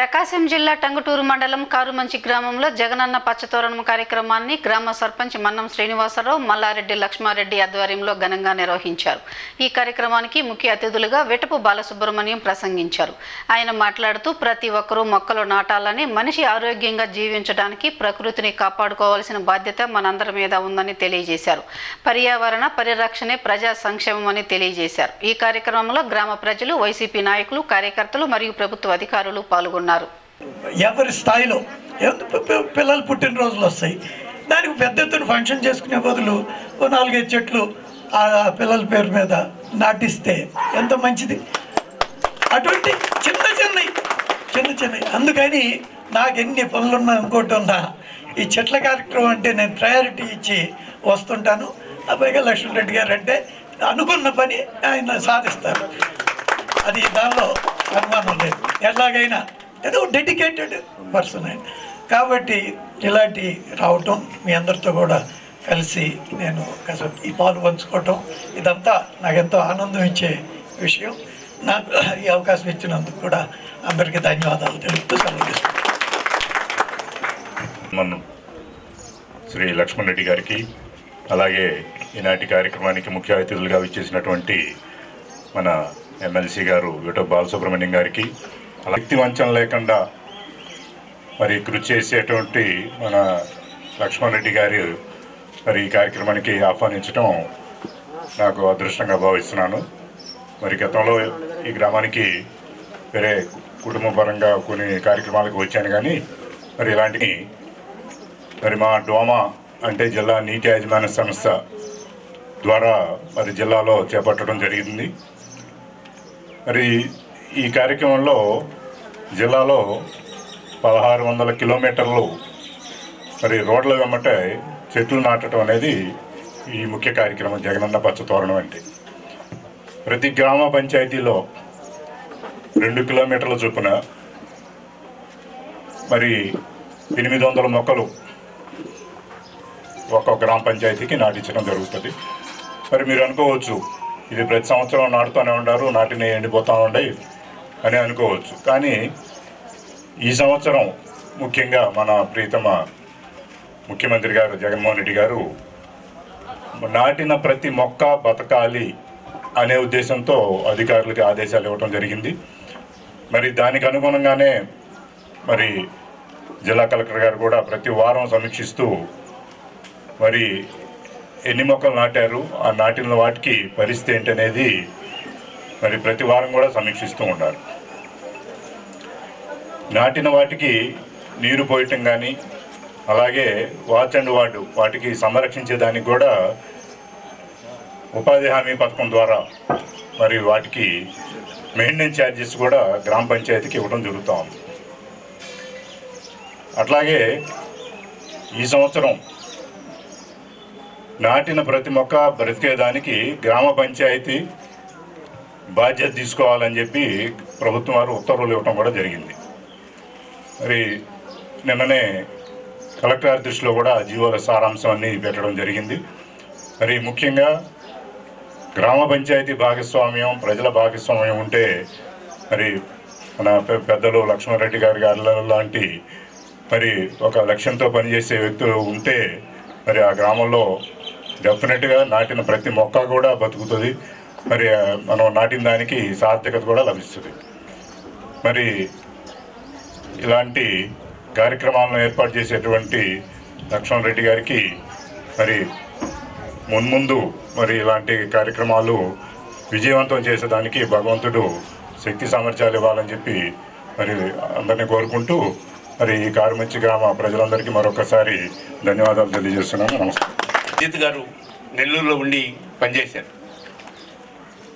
ప్రకాశం జిల్లా టంగుటూరు మండలం కారుమంచి గ్రామంలో జగనన్న పచ్చతోరణం కార్యక్రమాన్ని గ్రామ సర్పంచ్ మన్నం శ్రీనివాసరావు, మల్లారెడ్డి లక్ష్మారెడ్డి ఆధ్వర్యంలో ఘనంగా నిర్వహించారు. ఈ కార్యక్రమానికి ముఖ్య అతిథులుగా వెటపు బాలసుబ్రహ్మణ్యం ప్రసంగించారు. ఆయన మాట్లాడుతూ ప్రతి ఒక్కరూ మొక్కలు నాటాలని, మనిషి ఆరోగ్యంగా జీవించడానికి ప్రకృతిని కాపాడుకోవాల్సిన బాధ్యత మనందరి మీద ఉందని తెలియజేశారు. పర్యావరణ పరిరక్షణే ప్రజా సంక్షేమం అని తెలియజేశారు. ఈ కార్యక్రమంలో గ్రామ ప్రజలు, వైసీపీ నాయకులు, కార్యకర్తలు మరియు ప్రభుత్వ అధికారులు పాల్గొన్నారు. ఎవరి స్థాయిలో పిల్లలు పుట్టినరోజులు వస్తాయి, దానికి పెద్ద ఎత్తున ఫంక్షన్ చేసుకునే బదులు 4-5 చెట్లు ఆ పిల్లల పేరు మీద నాటిస్తే ఎంత మంచిది. అటువంటి చిన్న చిన్నవి అందుకని నాకు ఎన్ని పనులున్నా ఇంకోటి ఉన్నా ఈ చెట్ల కార్యక్రమం అంటే నేను ప్రయారిటీ ఇచ్చి వస్తుంటాను. పైగా లక్ష్మణరెడ్డి గారు అంటే అనుకున్న పని ఆయన సాధిస్తారు, అది దానిలో అనుమానం లేదు. ఎలాగైనా ఏదో డెడికేటెడ్ పర్సన్ ఆయన. కాబట్టి ఇలాంటి రావటం, మీ అందరితో కూడా కలిసి నేను ఈ పాలు పంచుకోవటం, ఇదంతా నాకెంతో ఆనందం ఇచ్చే విషయం. నాకు ఈ అవకాశం ఇచ్చినందుకు కూడా అందరికీ ధన్యవాదాలు తెలుపుతూ సెలవుస్తున్నాను. మనం శ్రీ లక్ష్మణరెడ్డి గారికి, అలాగే ఈనాటి కార్యక్రమానికి ముఖ్య అతిథులుగా విచ్చేసినటువంటి మన ఎమ్మెల్సీ గారు వెటపు బాలసుబ్రహ్మణ్యం గారికి, వ్యక్తి వంచన లేకుండా మరి కృషి చేసేటువంటి మన లక్ష్మణరెడ్డి గారు మరి ఈ కార్యక్రమానికి ఆహ్వానించడం నాకు అదృష్టంగా భావిస్తున్నాను. మరి గతంలో ఈ గ్రామానికి వేరే కుటుంబ పరంగా కొన్ని కార్యక్రమాలకు వచ్చాను, కానీ మరి ఇలాంటి మరి మా డోమా అంటే జిల్లా నీటి యాజమాన్య సంస్థ ద్వారా మరి జిల్లాలో చేపట్టడం జరిగింది. మరి ఈ కార్యక్రమంలో జిల్లాలో 1600 కిలోమీటర్లు మరి రోడ్ల వెంబట చెట్లు నాటడం అనేది ఈ ముఖ్య కార్యక్రమం జగనన్న పచ్చతోరణం అంటే. ప్రతి గ్రామ పంచాయతీలో 2 కిలోమీటర్ల చొప్పున మరి 800 మొక్కలు ఒక్కొక్క గ్రామ పంచాయతీకి నాటించడం జరుగుతుంది. మరి మీరు అనుకోవచ్చు, ఇది ప్రతి సంవత్సరం నాటుతూనే ఉంటారు, నాటిని ఎండిపోతూ ఉంటాయి అని అనుకోవచ్చు. కానీ ఈ సంవత్సరం ముఖ్యంగా మన ప్రీతమ ముఖ్యమంత్రి గారు జగన్మోహన్ రెడ్డి గారు నాటిన ప్రతి మొక్క బతకాలి అనే ఉద్దేశంతో అధికారులకి ఆదేశాలు ఇవ్వడం జరిగింది. మరి దానికి అనుగుణంగానే మరి జిల్లా కలెక్టర్ గారు కూడా ప్రతి వారం సమీక్షిస్తూ మరి ఎన్ని మొక్కలు నాటారు, ఆ నాటిన వాటికి పరిస్థితి ఏంటనేది మరి ప్రతి వారం కూడా సమీక్షిస్తూ ఉన్నారు. నాటిన వాటికి నీరు పోయటం కానీ, అలాగే వాచ్ అండ్ వార్డు వాటికి సంరక్షించేదానికి కూడా ఉపాధి హామీ పథకం ద్వారా మరి వాటికి మెయింటెనెన్స్ ఛార్జెస్ కూడా గ్రామ పంచాయతీకి ఇవ్వడం జరుగుతూ ఉంది. అట్లాగే ఈ సంవత్సరం నాటిన ప్రతి మొక్క బ్రతికేదానికి గ్రామ పంచాయతీ బాధ్యత తీసుకోవాలని చెప్పి ప్రభుత్వం వారు ఉత్తర్వులు ఇవ్వడం కూడా జరిగింది. మరి నిన్ననే కలెక్టర్ గారి దృష్టిలో కూడా జీవోల సారాంశం అన్నీ పెట్టడం జరిగింది. మరి ముఖ్యంగా గ్రామ పంచాయతీ భాగస్వామ్యం, ప్రజల భాగస్వామ్యం ఉంటే మరి మన పెద్దలు లక్ష్మణరెడ్డి గారి లాంటి మరి ఒక లక్ష్యంతో పనిచేసే వ్యక్తులు ఉంటే మరి ఆ గ్రామంలో డెఫినెట్గా నాటిన ప్రతి మొక్క కూడా బతుకుతుంది. మరి మనం నాటిన దానికి సార్థకత కూడా లభిస్తుంది. మరి ఇలాంటి కార్యక్రమాలను ఏర్పాటు చేసేటువంటి లక్ష్మణరెడ్డి గారికి మరి మున్ముందు మరి ఇలాంటి కార్యక్రమాలు విజయవంతం చేసేదానికి భగవంతుడు శక్తి సామర్థ్యాలు ఇవ్వాలని చెప్పి మరి అందరినీ కోరుకుంటూ మరి ఈ కారుమంచి గ్రామ ప్రజలందరికీ మరొకసారి ధన్యవాదాలు తెలియజేస్తున్నాను. నమస్కారం. అజిత్ గారు నెల్లూరులో ఉండి పనిచేశారు.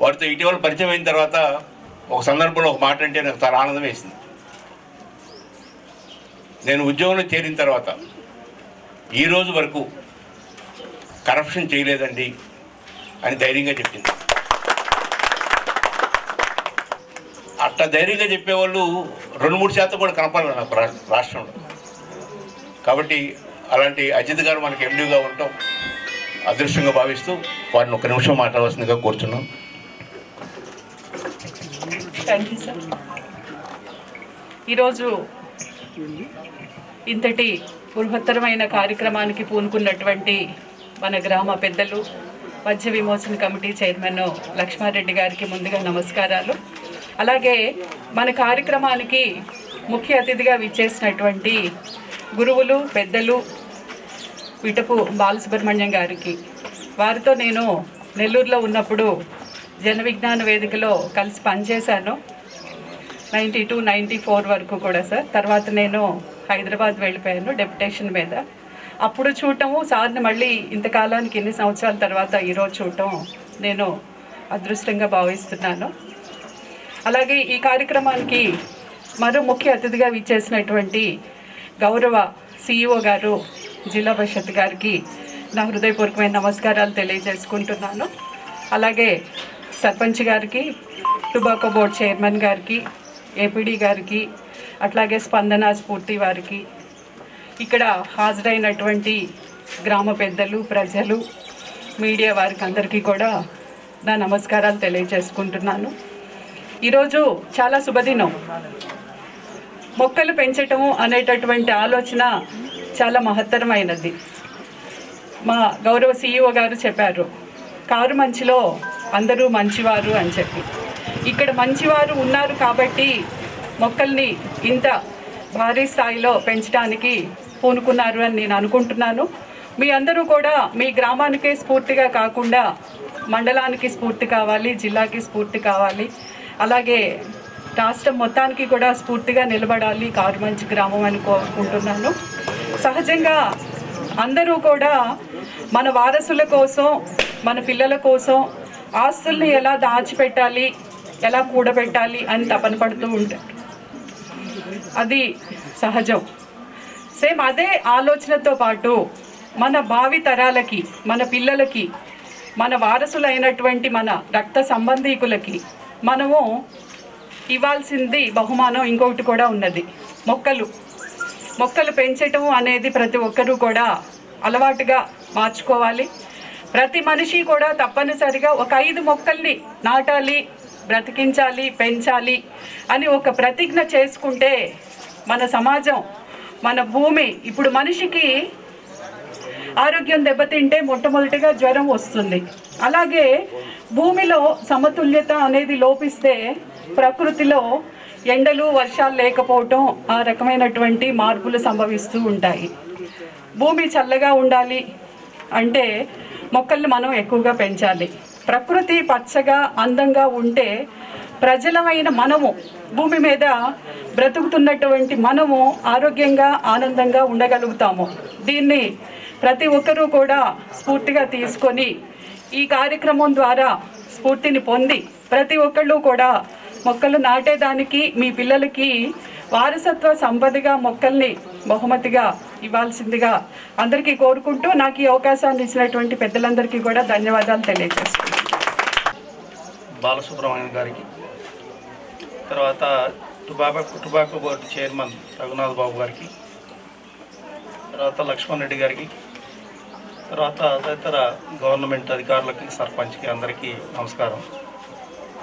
వారితో ఇటీవల పరిచయం అయిన తర్వాత ఒక సందర్భంలో ఒక మాట అంటే నాకు చాలా ఆనందం వేసింది. నేను ఉద్యోగంలో చేరిన తర్వాత ఈ రోజు వరకు కరప్షన్ చేయలేదండి అని ధైర్యంగా చెప్పింది. అట్లా ధైర్యంగా చెప్పేవాళ్ళు 2-3% కూడా కనపడాలి నాకు రాష్ట్రంలో. కాబట్టి అలాంటి అజిత్ గారు మనకి ఎండీగా ఉండటం అదృష్టంగా భావిస్తూ వారిని 1 నిమిషం మాట్లాడవలసిందిగా కోరుతున్నాం. Thank you sir. ఈరోజు ఇంతటి బృహత్తరమైన కార్యక్రమానికి పూనుకున్నటువంటి మన గ్రామ పెద్దలు మద్య విమోచన కమిటీ చైర్మన్ లక్ష్మారెడ్డి గారికి ముందుగా నమస్కారాలు. అలాగే మన కార్యక్రమానికి ముఖ్య అతిథిగా విచ్చేసినటువంటి గురువులు పెద్దలు పిటపు బాలసుబ్రహ్మణ్యం గారికి, వారితో నేను నెల్లూరులో ఉన్నప్పుడు జన విజ్ఞాన వేదికలో కలిసి పనిచేశాను 92-94 వరకు కూడా సార్. తర్వాత నేను హైదరాబాద్ వెళ్ళిపోయాను డెప్యుటేషన్ మీద. అప్పుడు చూడటము సార్ని మళ్ళీ ఇంతకాలానికి ఎన్ని సంవత్సరాల తర్వాత ఈరోజు చూడటం నేను అదృష్టంగా భావిస్తున్నాను. అలాగే ఈ కార్యక్రమానికి మరో ముఖ్య అతిథిగా విచ్చేసినటువంటి గౌరవ సిఇఓ గారు జిల్లా పరిషత్ గారికి నా హృదయపూర్వకమైన నమస్కారాలు తెలియజేసుకుంటున్నాను. అలాగే సర్పంచ్ గారికి, టుబాకో బోర్డ్ చైర్మన్ గారికి, ఏపీడీ గారికి, అట్లాగే స్పందన స్ఫూర్తి వారికి, ఇక్కడ హాజరైనటువంటి గ్రామ పెద్దలు, ప్రజలు, మీడియా వారికి అందరికీ కూడా నా నమస్కారాలు తెలియజేసుకుంటున్నాను. ఈరోజు చాలా శుభదినం. మొక్కలు పెంచటము అనేటటువంటి ఆలోచన చాలా మహత్తరమైనది. మా గౌరవ సిఇఓ గారు చెప్పారు, కారు మంచిలో అందరూ మంచివారు అని చెప్పి. ఇక్కడ మంచివారు ఉన్నారు కాబట్టి మొక్కల్ని ఇంత భారీ స్థాయిలో పెంచడానికి పూనుకున్నారు అని నేను అనుకుంటున్నాను. మీ అందరూ కూడా మీ గ్రామానికే స్ఫూర్తిగా కాకుండా మండలానికి స్ఫూర్తి కావాలి, జిల్లాకి స్ఫూర్తి కావాలి, అలాగే రాష్ట్రం మొత్తానికి కూడా స్ఫూర్తిగా నిలబడాలి కారు మంచి గ్రామం అని కోరుకుంటున్నాను. సహజంగా అందరూ కూడా మన వారసుల కోసం, మన పిల్లల కోసం ఆస్తుల్ని ఎలా దాచిపెట్టాలి, ఎలా కూడబెట్టాలి అని తపన పడుతూ ఉంటారు. అది సహజం. సేమ్ అదే ఆలోచనతో పాటు మన భావి తరాలకి, మన పిల్లలకి, మన వారసులైనటువంటి మన రక్త సంబంధీకులకి మనము ఇవ్వాల్సింది బహుమానం ఇంకొకటి కూడా ఉన్నది. మొక్కలు పెంచటం అనేది ప్రతి ఒక్కరూ కూడా అలవాటుగా మార్చుకోవాలి. ప్రతి మనిషి కూడా తప్పనిసరిగా ఒక 5 మొక్కల్ని నాటాలి, బ్రతికించాలి, పెంచాలి అని ఒక ప్రతిజ్ఞ చేసుకుంటే మన సమాజం, మన భూమి, ఇప్పుడు మనిషికి ఆరోగ్యం దెబ్బతింటే మొట్టమొదటిగా జ్వరం వస్తుంది. అలాగే భూమిలో సమతుల్యత అనేది లోపిస్తే ప్రకృతిలో ఎండలు, వర్షాలు లేకపోవటం, ఆ రకమైనటువంటి మార్పులు సంభవిస్తూ ఉంటాయి. భూమి చల్లగా ఉండాలి అంటే మొక్కల్ని మనం ఎక్కువగా పెంచాలి. ప్రకృతి పచ్చగా అందంగా ఉంటే ప్రజలమైన మనము, భూమి మీద బ్రతుకుతున్నటువంటి మనము ఆరోగ్యంగా ఆనందంగా ఉండగలుగుతాము. దీన్ని ప్రతి ఒక్కరూ కూడా స్ఫూర్తిగా తీసుకొని ఈ కార్యక్రమం ద్వారా స్ఫూర్తిని పొంది ప్రతి ఒక్కళ్ళు కూడా మొక్కలు నాటేదానికి మీ పిల్లలకి వారసత్వ సంపదగా మొక్కల్ని బహుమతిగా ఇవ్వాల్సిందిగా అందరికీ కోరుకుంటూ నాకు ఈ అవకాశాన్ని ఇచ్చినటువంటి పెద్దలందరికీ కూడా ధన్యవాదాలు తెలియజేస్తున్నాను. బాలసుబ్రహ్మణ్యం గారికి, తర్వాత టుబాకో బోర్డు చైర్మన్ రఘునాథ్ బాబు గారికి, తర్వాత లక్ష్మణ్ రెడ్డి గారికి, తర్వాత తదితర గవర్నమెంట్ అధికారులకి, సర్పంచ్కి అందరికీ నమస్కారం.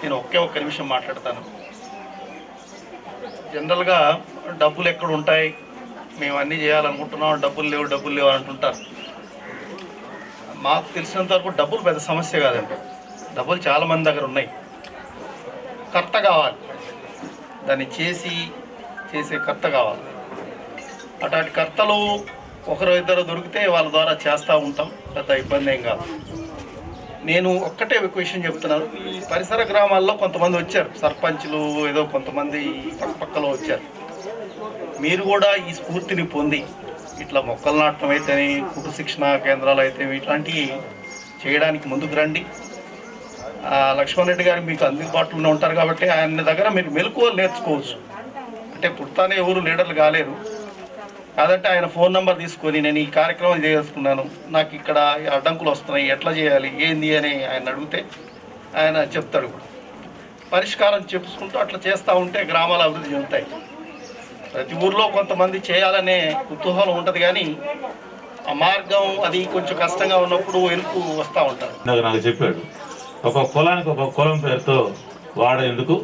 నేను ఒక్క నిమిషం మాట్లాడతాను. జనరల్గా డబ్బులు ఎక్కడ ఉంటాయి, మేము అన్నీ చేయాలనుకుంటున్నాం, డబ్బులు లేవు అంటుంటారు. మాకు తెలిసినంత వరకు డబ్బులు పెద్ద సమస్య కాదండి. డబ్బులు చాలామంది దగ్గర ఉన్నాయి. కర్త కావాలి, దాన్ని చేసే కర్త కావాలి. అట్లాంటి కర్తలు ఒకరు ఇద్దరు దొరికితే వాళ్ళ ద్వారా చేస్తూ ఉంటాం, పెద్ద ఇబ్బంది ఏం కాదు. నేను ఒక్కటే విషయం చెప్తున్నాను. ఈ పరిసర గ్రామాల్లో కొంతమంది వచ్చారు, సర్పంచ్లు ఏదో కొంతమంది పక్కలో వచ్చారు. మీరు కూడా ఈ స్ఫూర్తిని పొంది ఇట్లా మొక్కలు నాటడం అయితేనే, కుటుంబ శిక్షణ కేంద్రాలు అయితే ఇట్లాంటివి చేయడానికి ముందుకు రండి. లక్ష్మణ్ రెడ్డి గారు మీకు అందుబాటులో ఉంటారు కాబట్టి ఆయన దగ్గర మీరు మెలకువలు నేర్చుకోవచ్చు. అంటే పుట్టానే ఎవరు లీడర్లు కాలేరు. కాదంటే ఆయన ఫోన్ నెంబర్ తీసుకొని నేను ఈ కార్యక్రమం చేసుకున్నాను, నాకు ఇక్కడ అడ్డంకులు వస్తున్నాయి, ఎట్లా చేయాలి ఏంది అని ఆయన అడిగితే ఆయన చెప్తాడు. పరిష్కారం చెప్పుకుంటూ అట్లా చేస్తూ ఉంటే గ్రామాలు అభివృద్ధి చెందుతాయి. ప్రతి ఊర్లో కొంతమంది చేయాలనే కుతూహలం ఉంటుంది, కానీ ఆ మార్గం అది కొంచెం కష్టంగా ఉన్నప్పుడు వెనుకు వస్తూ ఉంటారు. నాకు చెప్పాడు, ఒక కులానికి ఒక కులం పేరుతో వాడేందుకు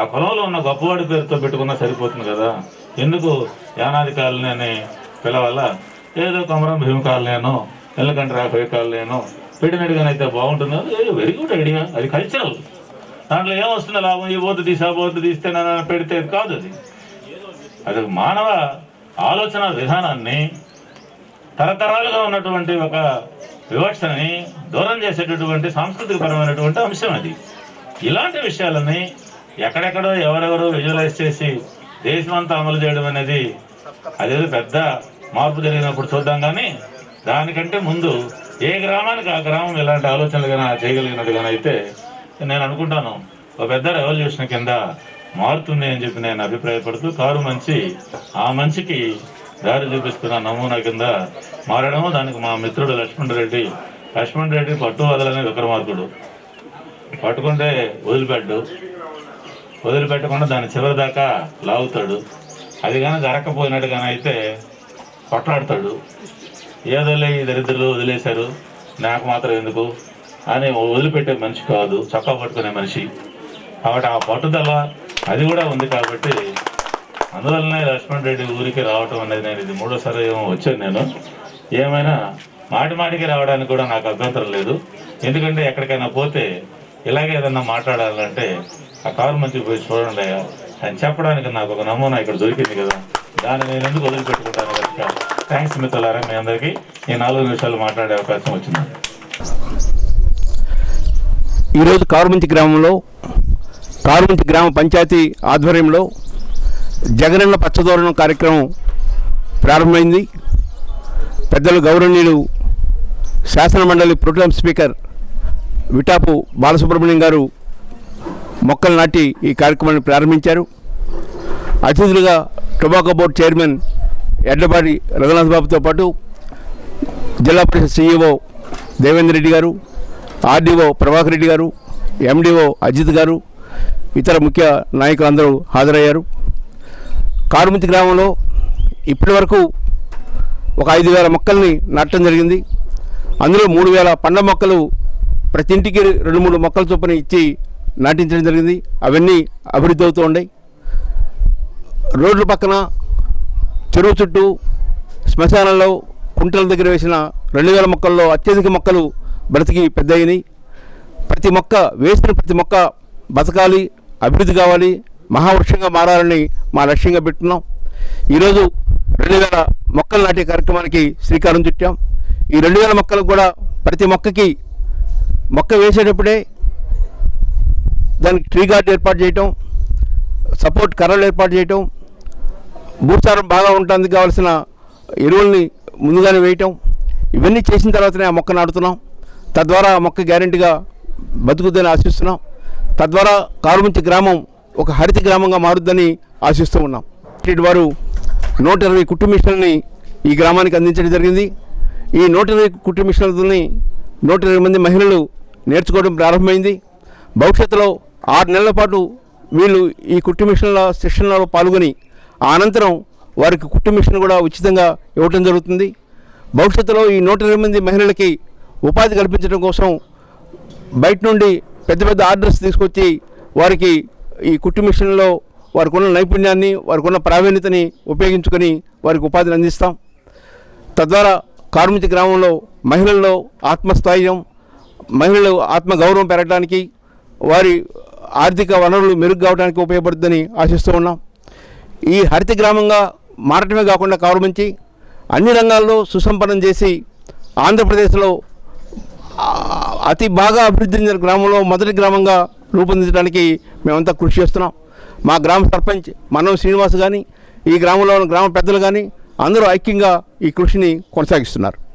ఆ కులంలో ఉన్న గొప్పవాడి పేరుతో పెట్టుకున్నా సరిపోతుంది కదా, ఎందుకు యానాది కాలనీ అని పిలవాలా? ఏదో కొమరం భీమ కాలనీనో ఎల్లకంట రాబోయే కాలనీనో పెట్టినట్టుగానైతే బాగుంటుందో. వెరీ గుడ్ ఐడియా, అది కల్చరల్. దాంట్లో ఏమొస్తుంది లాభం? ఈ బోతు తీసి ఆ బోతు తీస్తే నన్ను పెడితే కాదు. అది మానవ ఆలోచన విధానాన్ని, తరతరాలుగా ఉన్నటువంటి ఒక వివక్షని దూరం చేసేటటువంటి సాంస్కృతికపరమైనటువంటి అంశం అది. ఇలాంటి విషయాలని ఎక్కడెక్కడో ఎవరెవరో విజువలైజ్ చేసి దేశమంతా అమలు చేయడం అనేది అదేదో పెద్ద మార్పు జరిగినప్పుడు చూద్దాం. కానీ దానికంటే ముందు ఏ గ్రామానికి ఆ గ్రామం ఇలాంటి ఆలోచనలు కానీ చేయగలిగినట్టుగానే అయితే నేను అనుకుంటాను ఒక పెద్ద రెవల్యూషన్ కింద మారుతుంది అని చెప్పి నేను అభిప్రాయపడుతూ, కారు మంచి ఆ మంచికి దారి చూపిస్తున్న నమూనా కింద మారడము. దానికి మా మిత్రుడు లక్ష్మణ్ రెడ్డి పట్టు వదలనే విక్రమార్కుడు. పట్టుకుంటే వదిలిపెట్టకుండా దాని చివరి దాకా లాగుతాడు. అది కానీ జరగకపోయినట్టుగానే అయితే కొట్లాడతాడు. ఏదోలే ఈ దరిద్రులు వదిలేశారు, నాకు మాత్రం ఎందుకు అని వదిలిపెట్టే మనిషి కాదు, చొక్కా పట్టుకునే మనిషి. కాబట్టి ఆ పట్టుదల అది కూడా ఉంది. కాబట్టి అందువల్లనే లక్ష్మణ్ రెడ్డి ఊరికి రావటం అనేది, నేను ఇది 3వ సారి ఏమో వచ్చాను. నేను ఏమైనా మాటికి రావడానికి కూడా నాకు అభ్యంతరం లేదు. ఎందుకంటే ఎక్కడికైనా పోతే ఇలాగే ఏదన్నా మాట్లాడాలంటే ఆ కారు మంచి పోయి చూడండి అని చెప్పడానికి నాకు ఒక నమూనా ఇక్కడ దొరికింది కదా, దాన్ని నేను ఎందుకు వదిలిపెట్టుకుంటాను కనుక థ్యాంక్స్ మిత్రులారా. మీ అందరికీ ఈ 4 నిమిషాలు మాట్లాడే అవకాశం వచ్చింది. ఈరోజు కారుమంచి గ్రామంలో కారుమంచి గ్రామ పంచాయతీ ఆధ్వర్యంలో జగనన్న పచ్చదోరణం కార్యక్రమం ప్రారంభమైంది. పెద్దలు గౌరవనీయులు శాసనమండలి ప్రోటెం స్పీకర్ విటాపు బాలసుబ్రహ్మణ్యం గారు మొక్కలు నాటి ఈ కార్యక్రమాన్ని ప్రారంభించారు. అతిథులుగా tobacco board chairman Yedlapati Raghunath బాబుతో పాటు జిల్లా పరిషత్ సిఇఓ దేవేంద్ర రెడ్డి గారు, ఆర్డీఓ ప్రభాకర్ రెడ్డి గారు, ఎండిఓ అజిత్ గారు, ఇతర ముఖ్య నాయకులందరూ హాజరయ్యారు. కారుమంచి గ్రామంలో ఇప్పటి వరకు ఒక 5,000 మొక్కల్ని నాటడం జరిగింది. అందులో 3,000 పండ్ల మొక్కలు ప్రతి ఇంటికి 2-3 మొక్కల చొప్పున ఇచ్చి నాటించడం జరిగింది. అవన్నీ అభివృద్ధి అవుతూ ఉన్నాయి. రోడ్ల పక్కన, చెరువు చుట్టూ, శ్మశానంలో, కుంటల దగ్గర వేసిన 2,000 మొక్కల్లో అత్యధిక మొక్కలు బ్రతికి పెద్ద అయినాయి. ప్రతి మొక్క వేసిన ప్రతి మొక్క బతకాలి, అభివృద్ధి కావాలి, మహావృక్షంగా మారాలని మా లక్ష్యంగా పెట్టున్నాం. ఈరోజు 2,000 మొక్కలు నాటే కార్యక్రమానికి శ్రీకారం చుట్టాం. ఈ 2,000 మొక్కలకు కూడా ప్రతి మొక్కకి మొక్క వేసేటప్పుడే దానికి ట్రీ గార్డ్ ఏర్పాటు చేయటం, సపోర్ట్ కర్రలు ఏర్పాటు చేయటం, భూసారం బాగా ఉండడానికి కావాల్సిన ఎరువుల్ని ముందుగానే వేయటం, ఇవన్నీ చేసిన తర్వాతనే ఆ మొక్క నాటుతున్నాం. తద్వారా ఆ మొక్క గ్యారెంటీగా బతుకుద్దని ఆశిస్తున్నాం. తద్వారా కారుమంచి గ్రామం ఒక హరిత గ్రామంగా మారుద్దని ఆశిస్తూ ఉన్నాం. వారు 120 కుట్టు మిషన్లని ఈ గ్రామానికి అందించడం జరిగింది. ఈ 120 కుట్టు మిషన్లని 120 మంది మహిళలు నేర్చుకోవడం ప్రారంభమైంది. భవిష్యత్తులో 6 నెలల పాటు వీళ్ళు ఈ కుట్టు మిషన్ల శిక్షణలో పాల్గొని ఆ అనంతరం వారికి కుట్టు మిషన్ కూడా ఉచితంగా ఇవ్వటం జరుగుతుంది. భవిష్యత్తులో ఈ 120 మంది మహిళలకి ఉపాధి కల్పించడం కోసం బయట నుండి పెద్ద పెద్ద ఆర్డర్స్ తీసుకొచ్చి వారికి ఈ కుట్టు మిషన్లో వారికి ఉన్న నైపుణ్యాన్ని, వారికి ఉన్న ప్రావీణ్యతని ఉపయోగించుకొని వారికి ఉపాధిని అందిస్తాం. తద్వారా కారుమంచి గ్రామంలో మహిళల్లో ఆత్మస్థైర్యం, మహిళలు ఆత్మగౌరవం పెరగడానికి, వారి ఆర్థిక వనరులు మెరుగు కావడానికి ఉపయోగపడుతుందని ఆశిస్తూ ఉన్నాం. ఈ హరిత గ్రామంగా మారటమే కాకుండా కారుమంచి అన్ని రంగాల్లో సుసంపన్నం చేసి ఆంధ్రప్రదేశ్లో అతి బాగా అభివృద్ధి చెందిన గ్రామంలో మొదటి గ్రామంగా రూపొందించడానికి మేమంతా కృషి చేస్తున్నాం. మా గ్రామ సర్పంచ్ మన్నం శ్రీనివాస్ కానీ, ఈ గ్రామంలో ఉన్న గ్రామ పెద్దలు కానీ అందరూ ఐక్యంగా ఈ కృషిని కొనసాగిస్తున్నారు.